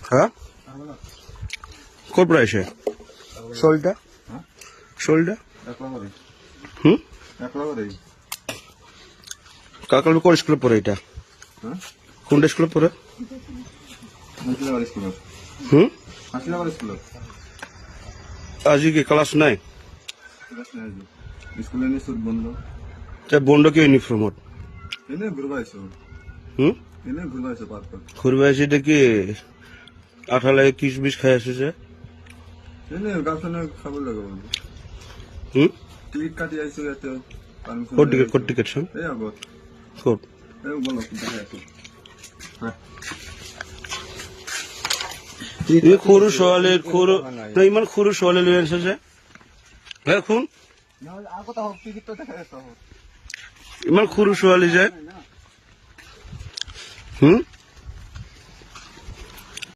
হ্যাঁ ক'ৰ পৰা আহিছে শোলটা শোলটা কাকাল ক'ৰ স্কুলত পঢ়ে এতিয়া কোনটা স্কুলত পঢ়ে আজি কি ক্লাছ নাই বন্ধ কিয় ইউনিফৰ্মত ঘূৰিব আহিছে এতিয়া কি আঠা লাগে কিচমিচ খাই আছে যে ক'ত টিকেট চোন ক'ত সৰু ছোৱালীৰ ইমান সৰু ছোৱালী লৈ আনিছে যে শুন ইমান সৰু ছোৱালী যে